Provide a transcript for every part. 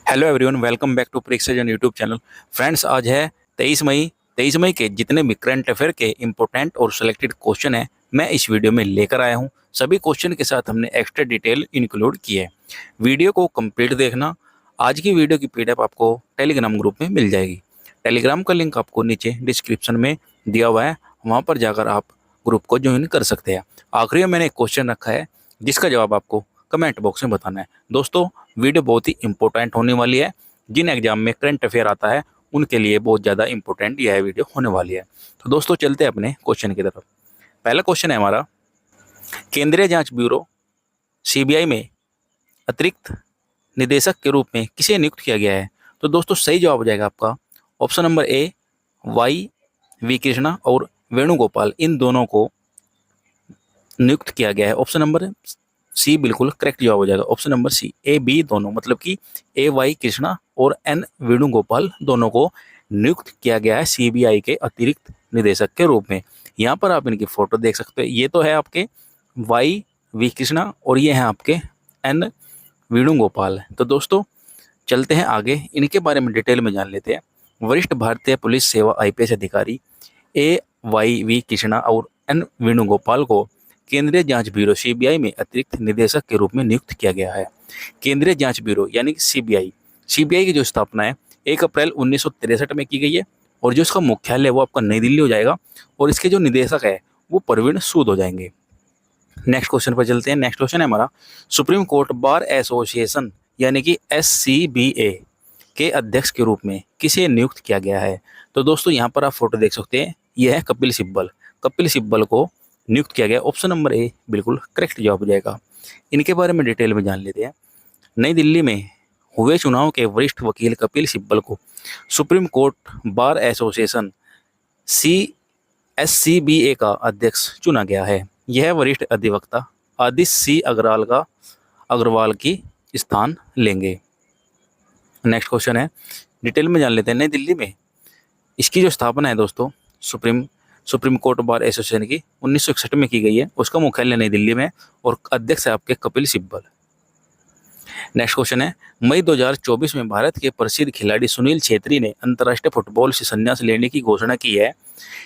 Hello everyone, welcome back to प्रिक्सजन YouTube channel. Friends, आज है 23 मई। 23 मई के जितने भी करंट अफेयर के इंपॉर्टेंट और सिलेक्टेड क्वेश्चन हैं मैं इस वीडियो में लेकर आया हूं। सभी क्वेश्चन के साथ हमने एक्स्ट्रा डिटेल इंक्लूड की है। वीडियो को कंप्लीट देखना। आज की वीडियो की पीडीएफ आपको टेलीग्राम ग्रुप में मिल जाएगी। टेलीग्राम का लिंक आपको नीचे डिस्क्रिप्शन में दिया हुआ है, वहाँ पर जाकर आप ग्रुप को ज्वाइन कर सकते हैं। आखिरी में मैंने एक क्वेश्चन रखा है जिसका जवाब आपको कमेंट बॉक्स में बताना है। दोस्तों, वीडियो बहुत ही इंपॉर्टेंट होने वाली है। जिन एग्जाम में करंट अफेयर आता है उनके लिए बहुत ज़्यादा इंपॉर्टेंट यह वीडियो होने वाली है। तो दोस्तों, चलते हैं अपने क्वेश्चन की तरफ। पहला क्वेश्चन है हमारा, केंद्रीय जांच ब्यूरो सीबीआई में अतिरिक्त निदेशक के रूप में किसे नियुक्त किया गया है? तो दोस्तों, सही जवाब हो जाएगा आपका option number A, Y V Krishna और वेणुगोपाल, इन दोनों को नियुक्त किया गया है। ऑप्शन नंबर सी बिल्कुल करेक्ट जवाब हो जाएगा। Option number C, A B दोनों, मतलब कि ए वाई कृष्णा और एन वेणुगोपाल दोनों को नियुक्त किया गया है सीबीआई के अतिरिक्त निदेशक के रूप में। यहाँ पर आप इनकी फोटो देख सकते हैं। ये तो है आपके वाई वी कृष्णा और ये हैं आपके एन वेणुगोपाल। तो दोस्तों, चलते हैं आगे, इनके बारे में डिटेल में जान लेते हैं। वरिष्ठ भारतीय पुलिस सेवा आईपीएस अधिकारी ए वाई वी कृष्णा और एन वेणुगोपाल को केंद्रीय जांच ब्यूरो सीबीआई में अतिरिक्त निदेशक के रूप में नियुक्त किया गया है। केंद्रीय जांच ब्यूरो यानी कि सीबीआई की जो स्थापना है 1 अप्रैल 1963 में की गई है और जो इसका मुख्यालय है वो आपका नई दिल्ली हो जाएगा और इसके जो निदेशक है वो प्रवीण सूद हो जाएंगे। नेक्स्ट क्वेश्चन पर चलते हैं। नेक्स्ट क्वेश्चन है हमारा, सुप्रीम कोर्ट बार एसोसिएशन यानी कि एससीबीए के अध्यक्ष के रूप में किसे नियुक्त किया गया है? तो दोस्तों, यहाँ पर आप फोटो देख सकते हैं, यह है कपिल सिब्बल। कपिल सिब्बल को नियुक्त किया गया। ऑप्शन नंबर ए बिल्कुल करेक्ट जवाब हो जाएगा। इनके बारे में डिटेल में जान लेते हैं। नई दिल्ली में हुए चुनाव के वरिष्ठ वकील कपिल सिब्बल को सुप्रीम कोर्ट बार एसोसिएशन सी एससीबीए का अध्यक्ष चुना गया है। यह वरिष्ठ अधिवक्ता आदित्य सी अग्रवाल की स्थान लेंगे। नेक्स्ट क्वेश्चन है, डिटेल में जान लेते हैं। नई दिल्ली में इसकी जो स्थापना है दोस्तों, सुप्रीम कोर्ट बार एसोसिएशन की 1961 में की गई है। उसका मुख्यालय नई दिल्ली में है और अध्यक्ष है आपके कपिल सिब्बल। नेक्स्ट क्वेश्चन है, मई 2024 में भारत के प्रसिद्ध खिलाड़ी सुनील छेत्री ने अंतर्राष्ट्रीय फुटबॉल से संन्यास लेने की घोषणा की है।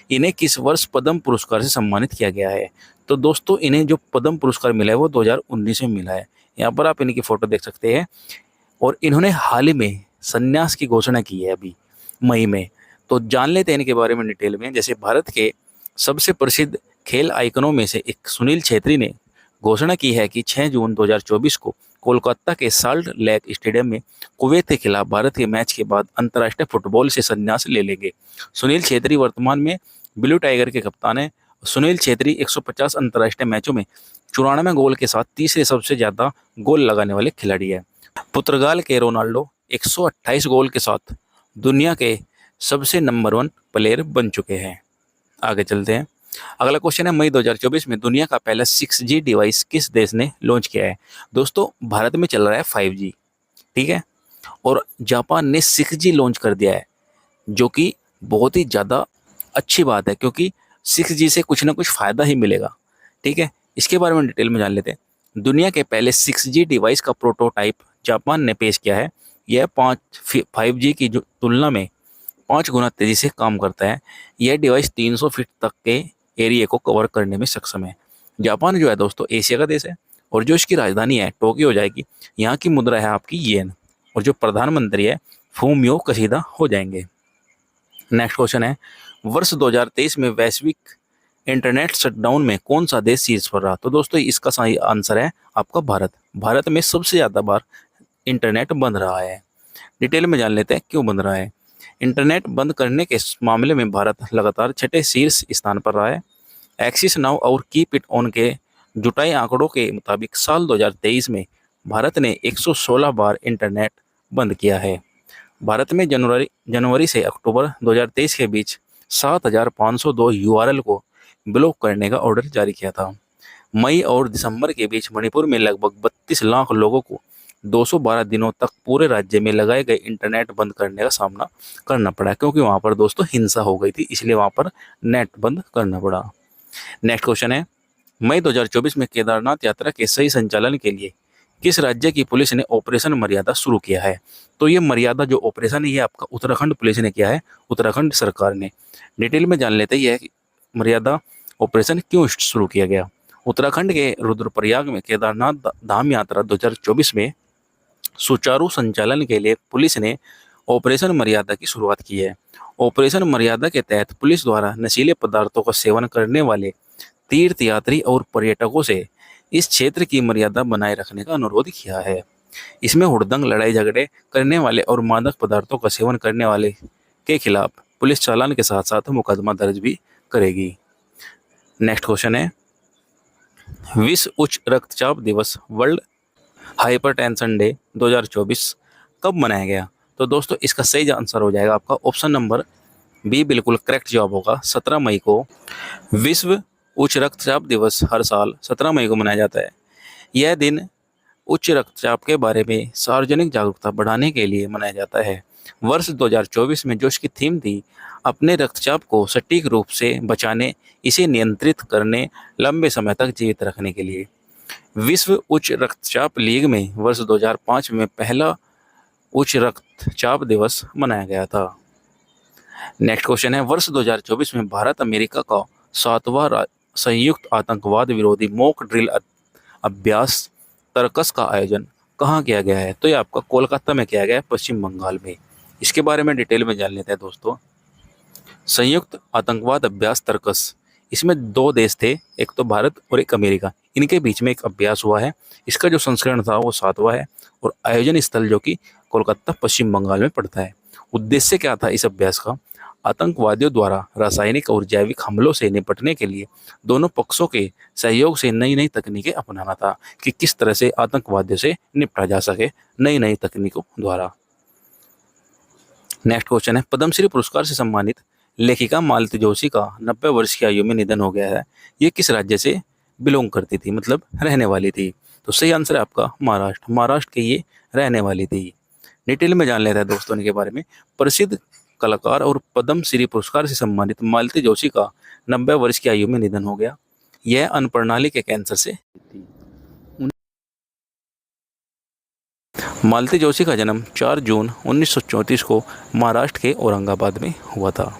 इन्हें किस वर्ष पद्म पुरस्कार से सम्मानित किया गया है? तो दोस्तों, इन्हें जो पद्म पुरस्कार मिला है वो 2019 में मिला है। यहाँ पर आप इनकी फोटो देख सकते हैं और इन्होंने हाल ही में संन्यास की घोषणा की है अभी मई में। तो जान लेते हैं इनके बारे में डिटेल में। जैसे भारत के सबसे प्रसिद्ध खेल आइकनों में से एक सुनील छेत्री ने घोषणा की है कि 6 जून 2024 को कोलकाता के साल्ट लेक स्टेडियम में कुवैत के खिलाफ भारत के मैच के बाद अंतर्राष्ट्रीय फुटबॉल से संन्यास ले लेंगे। सुनील छेत्री वर्तमान में ब्लू टाइगर के कप्तान हैं। सुनील छेत्री 150 अंतर्राष्ट्रीय मैचों में 94 गोल के साथ तीसरे सबसे ज्यादा गोल लगाने वाले खिलाड़ी है। पुर्तगाल के रोनाल्डो 128 गोल के साथ दुनिया के सबसे नंबर 1 प्लेयर बन चुके हैं। आगे चलते हैं। अगला क्वेश्चन है, मई 2024 में दुनिया का पहला 6G डिवाइस किस देश ने लॉन्च किया है? दोस्तों, भारत में चल रहा है 5G, ठीक है, और जापान ने 6G लॉन्च कर दिया है, जो कि बहुत ही ज़्यादा अच्छी बात है क्योंकि 6G से कुछ ना कुछ फ़ायदा ही मिलेगा। ठीक है, इसके बारे में डिटेल में जान लेते हैं। दुनिया के पहले 6G डिवाइस का प्रोटोटाइप जापान ने पेश किया है। यह 5G की तुलना में 5 गुना तेजी से काम करता है। यह डिवाइस 300 फीट तक के एरिया को कवर करने में सक्षम है। जापान जो है दोस्तों एशिया का देश है और जो इसकी राजधानी है टोक्यो हो जाएगी। यहाँ की मुद्रा है आपकी येन और जो प्रधानमंत्री है फूमियो किशिदा हो जाएंगे। नेक्स्ट क्वेश्चन है, वर्ष 2023 में वैश्विक इंटरनेट शटडाउन में कौन सा देश शीर्ष पर रहा? तो दोस्तों, इसका सही आंसर है आपका भारत। भारत में सबसे ज़्यादा बार इंटरनेट बंद रहा है। डिटेल में जान लेते हैं क्यों बंद रहा है। इंटरनेट बंद करने के मामले में भारत लगातार छठे शीर्ष स्थान पर रहा है। एक्सिस नाउ और कीप इट ऑन के जुटाई आंकड़ों के मुताबिक साल 2023 में भारत ने 116 बार इंटरनेट बंद किया है। भारत में जनवरी से अक्टूबर 2023 के बीच 7,502 यूआरएल को ब्लॉक करने का ऑर्डर जारी किया था। मई और दिसंबर के बीच मणिपुर में लगभग 32 लाख लोगों को 212 दिनों तक पूरे राज्य में लगाए गए इंटरनेट बंद करने का सामना करना पड़ा क्योंकि वहां पर दोस्तों हिंसा हो गई थी, इसलिए वहां पर नेट बंद करना पड़ा। नेक्स्ट क्वेश्चन है, मई 2024 में केदारनाथ यात्रा के सही संचालन के लिए किस राज्य की पुलिस ने ऑपरेशन मर्यादा शुरू किया है? तो ये मर्यादा जो ऑपरेशन है ये आपका उत्तराखंड पुलिस ने किया है, उत्तराखंड सरकार ने। डिटेल में जान लेते हैं यह मर्यादा ऑपरेशन क्यों शुरू किया गया। उत्तराखंड के रुद्रप्रयाग में केदारनाथ धाम यात्रा 2024 में सुचारू संचालन के लिए पुलिस ने ऑपरेशन मर्यादा की शुरुआत की है। ऑपरेशन मर्यादा के तहत पुलिस द्वारा नशीले पदार्थों का सेवन करने वाले तीर्थयात्री और पर्यटकों से इस क्षेत्र की मर्यादा बनाए रखने का अनुरोध किया है। इसमें हुड़दंग, लड़ाई झगड़े करने वाले और मादक पदार्थों का सेवन करने वाले के खिलाफ पुलिस चालान के साथ साथ मुकदमा दर्ज भी करेगी। नेक्स्ट क्वेश्चन है, विश्व उच्च रक्तचाप दिवस वर्ल्ड हाइपरटेंशन डे 2024 कब मनाया गया? तो दोस्तों इसका सही आंसर हो जाएगा आपका ऑप्शन नंबर बी, बिल्कुल करेक्ट जवाब होगा। 17 मई को विश्व उच्च रक्तचाप दिवस हर साल 17 मई को मनाया जाता है। यह दिन उच्च रक्तचाप के बारे में सार्वजनिक जागरूकता बढ़ाने के लिए मनाया जाता है। वर्ष 2024 में जो इसकी थीम थी, अपने रक्तचाप को सटीक रूप से बचाने, इसे नियंत्रित करने, लंबे समय तक जीवित रखने के लिए। विश्व उच्च रक्तचाप लीग में वर्ष 2005 में पहला उच्च रक्तचाप दिवस मनाया गया था। नेक्स्ट क्वेश्चन है, वर्ष 2024 में भारत अमेरिका का 7वां संयुक्त आतंकवाद विरोधी मॉक ड्रिल अभ्यास तरकस का आयोजन कहाँ किया गया है? तो ये आपका कोलकाता में किया गया है, पश्चिम बंगाल में। इसके बारे में डिटेल में जान लेते हैं दोस्तों। संयुक्त आतंकवाद अभ्यास तरकस, इसमें 2 देश थे, एक तो भारत और एक अमेरिका। इनके बीच में एक अभ्यास हुआ है। इसका जो संस्करण था वो 7वां है और आयोजन स्थल जो कि कोलकाता पश्चिम बंगाल में पड़ता है। उद्देश्य क्या था इस अभ्यास का? आतंकवादियों द्वारा रासायनिक और जैविक हमलों से निपटने के लिए दोनों पक्षों के सहयोग से नई नई तकनीकें अपनाना था कि किस तरह से आतंकवादियों से निपटा जा सके नई नई तकनीकों द्वारा। नेक्स्ट क्वेश्चन है, पद्मश्री पुरस्कार से सम्मानित लेखिका मालती जोशी का 90 वर्ष की आयु में निधन हो गया है। ये किस राज्य से बिलोंग करती थी, मतलब रहने वाली थी? तो सही आंसर है आपका महाराष्ट्र। महाराष्ट्र के ये रहने वाली थी। डिटेल में जान लेते हैं दोस्तों इनके बारे में। प्रसिद्ध कलाकार और पद्मश्री पुरस्कार से सम्मानित मालती जोशी का 90 वर्ष की आयु में निधन हो गया। यह अन्नप्रणाली के कैंसर से थी। मालती जोशी का जन्म 4 जून 1934 को महाराष्ट्र के औरंगाबाद में हुआ था।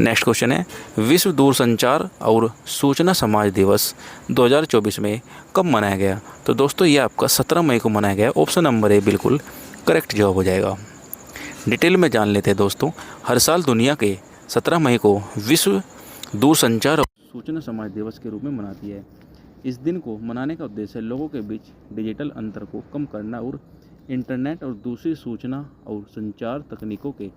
नेक्स्ट क्वेश्चन है, विश्व दूरसंचार और सूचना समाज दिवस 2024 में कब मनाया गया? तो दोस्तों ये आपका 17 मई को मनाया गया। ऑप्शन नंबर ए बिल्कुल करेक्ट जवाब हो जाएगा। डिटेल में जान लेते हैं दोस्तों। हर साल दुनिया के 17 मई को विश्व दूरसंचार और सूचना समाज दिवस के रूप में मनाती है। इस दिन को मनाने का उद्देश्य लोगों के बीच डिजिटल अंतर को कम करना और इंटरनेट और दूसरी सूचना और संचार तकनीकों के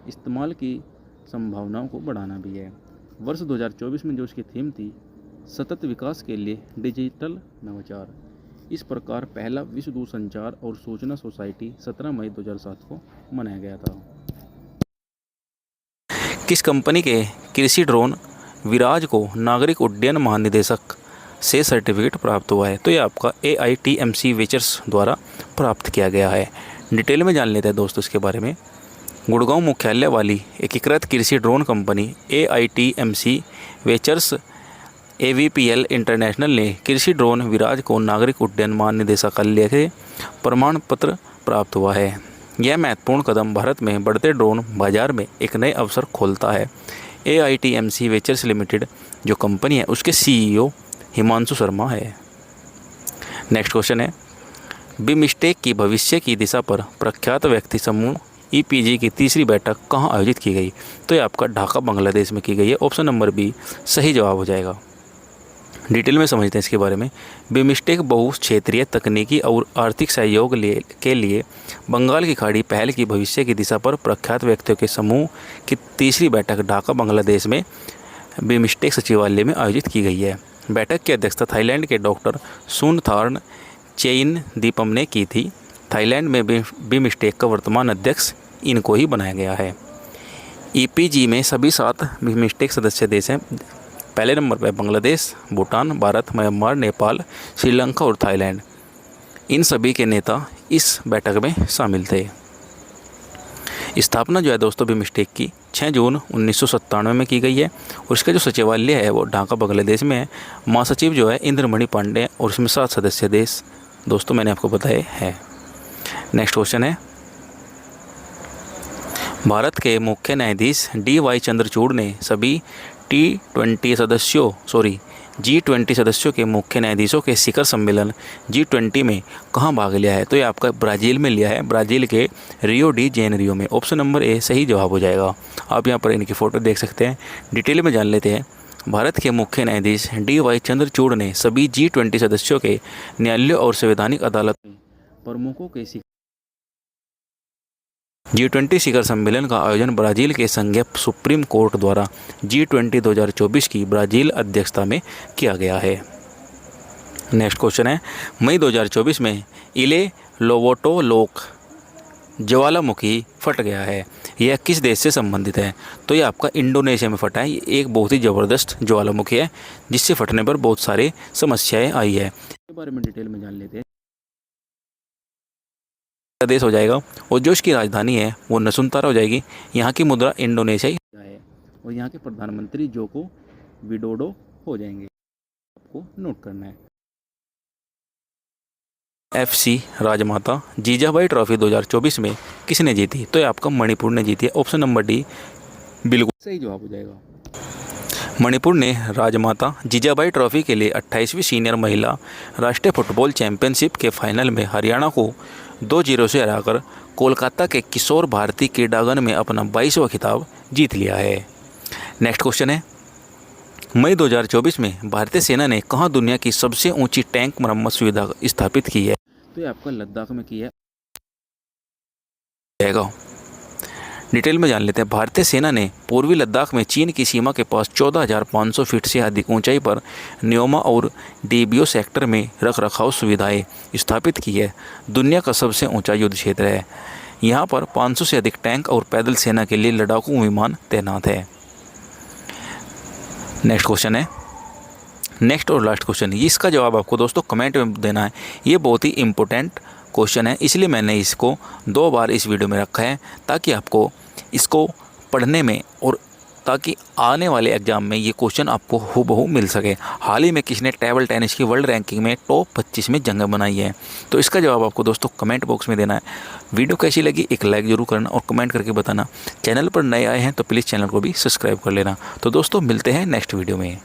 इस्तेमाल की संभावनाओं को बढ़ाना भी है। वर्ष 2024 में जो इसकी थीम थी, सतत विकास के लिए डिजिटल नवाचार। इस प्रकार पहला विश्व दूरसंचार और सूचना सोसाइटी 17 मई 2007 को मनाया गया था। किस कंपनी के कृषि ड्रोन विराज को नागरिक उड्डयन महानिदेशक से सर्टिफिकेट प्राप्त हुआ है? तो ये आपका AITMC वेचर्स द्वारा प्राप्त किया गया है। डिटेल में जान लेते हैं दोस्तों इसके बारे में। गुड़गांव मुख्यालय वाली एकीकृत कृषि drone company AITMC ventures AVPL international ने कृषि ड्रोन विराज को नागरिक उड्डयन महानिदेशालय से प्रमाण पत्र प्राप्त हुआ है। यह महत्वपूर्ण कदम भारत में बढ़ते ड्रोन बाजार में एक नए अवसर खोलता है। AITMC वेचर्स लिमिटेड जो कंपनी है उसके CEO हिमांशु शर्मा है। नेक्स्ट क्वेश्चन है, बिमस्टेक की भविष्य की दिशा पर प्रख्यात व्यक्ति समूह EPG की तीसरी बैठक कहाँ आयोजित की गई? तो ये आपका ढाका बांग्लादेश में की गई है। ऑप्शन नंबर बी सही जवाब हो जाएगा। डिटेल में समझते हैं इसके बारे में। बिमस्टेक बहु क्षेत्रीय तकनीकी और आर्थिक सहयोग के लिए बंगाल की खाड़ी पहल की भविष्य की दिशा पर प्रख्यात व्यक्तियों के समूह की तीसरी बैठक ढाका बांग्लादेश में बिमस्टेक सचिवालय में आयोजित की गई है। बैठक की अध्यक्षता थाईलैंड के डॉक्टर सुनथार्न चेइनदीपम ने की थी। थाईलैंड में बिमस्टेक का वर्तमान अध्यक्ष इनको ही बनाया गया है। EPG में सभी 7 बिमस्टेक सदस्य देश हैं। पहले नंबर पर बांग्लादेश, भूटान, भारत, म्यांमार, नेपाल, श्रीलंका और थाईलैंड। इन सभी के नेता इस बैठक में शामिल थे। स्थापना जो है दोस्तों बिमस्टेक की 6 जून 1997 में की गई है और इसका जो सचिवालय है वो ढाका बांग्लादेश में है। महासचिव जो है इंद्रमणि पांडे और इसमें 7 सदस्य देश दोस्तों मैंने आपको बताया है। नेक्स्ट क्वेश्चन है, भारत के मुख्य न्यायाधीश DY चंद्रचूड़ ने सभी G20 सदस्यों के मुख्य न्यायाधीशों के शिखर सम्मेलन G20 में कहाँ भाग लिया है? तो ये आपका ब्राज़ील में लिया है, ब्राज़ील के रियो डी जेनेरियो में। ऑप्शन नंबर ए सही जवाब हो जाएगा। आप यहाँ पर इनकी फ़ोटो देख सकते हैं। डिटेल में जान लेते हैं। भारत के मुख्य न्यायाधीश DY चंद्रचूड़ ने सभी G20 सदस्यों के न्यायालयों और संवैधानिक अदालत प्रमुखों के G20 शिखर सम्मेलन का आयोजन ब्राज़ील के संघीय सुप्रीम कोर्ट द्वारा G20 2024 की ब्राज़ील अध्यक्षता में किया गया है। नेक्स्ट क्वेश्चन है, मई 2024 में इले लोवोटोलोक ज्वालामुखी फट गया है, यह किस देश से संबंधित है? तो ये आपका इंडोनेशिया में फटा है। ये एक बहुत ही ज़बरदस्त ज्वालामुखी है जिससे फटने पर बहुत सारी समस्याएं आई है। इसके बारे में डिटेल में जान लेते हैं। देश हो जाएगा और जो इसकी राजधानी है वो नसुंतारा हो जाएगी। यहाँ की मुद्रा इंडोनेशियाई है और यहाँ के प्रधानमंत्री जोको विडोडो हो जाएंगे। आपको नोट करना है। FC राजमाता जीजाबाई ट्रॉफी 2024 में किसने जीती? तो ये आपका मणिपुर ने जीती है। ऑप्शन नंबर डी बिल्कुल सही जवाब हो जाएगा। मणिपुर ने राजमाता जीजाबाई ट्रॉफी के लिए 28वीं सीनियर महिला राष्ट्रीय फुटबॉल चैंपियनशिप के फाइनल में हरियाणा को 2-0 से हराकर कोलकाता के किशोर भारती क्रीड़ांगन में अपना 22वां खिताब जीत लिया है। नेक्स्ट क्वेश्चन है, मई 2024 में भारतीय सेना ने कहां दुनिया की सबसे ऊंची टैंक मरम्मत सुविधा स्थापित की है? तो ये आपका लद्दाख में की है। डिटेल में जान लेते हैं। भारतीय सेना ने पूर्वी लद्दाख में चीन की सीमा के पास 14,500 फीट से अधिक ऊंचाई पर न्योमा और डीबियो सेक्टर में रखरखाव सुविधाएं स्थापित की है। दुनिया का सबसे ऊंचा युद्ध क्षेत्र है। यहां पर 500 से अधिक टैंक और पैदल सेना के लिए लड़ाकू विमान तैनात है। नेक्स्ट क्वेश्चन है, नेक्स्ट और लास्ट क्वेश्चन, इसका जवाब आपको दोस्तों कमेंट में देना है। ये बहुत ही इम्पोर्टेंट क्वेश्चन है, इसलिए मैंने इसको 2 बार इस वीडियो में रखा है ताकि आपको इसको पढ़ने में और ताकि आने वाले एग्जाम में ये क्वेश्चन आपको हूबहू मिल सके। हाल ही में किसी ने टेबल टेनिस की वर्ल्ड रैंकिंग में टॉप 25 में जगह बनाई है। तो इसका जवाब आपको दोस्तों कमेंट बॉक्स में देना है। वीडियो कैसी लगी एक लाइक ज़रूर करना और कमेंट करके बताना। चैनल पर नए आए हैं तो प्लीज़ चैनल को भी सब्सक्राइब कर लेना। तो दोस्तों मिलते हैं नेक्स्ट वीडियो में।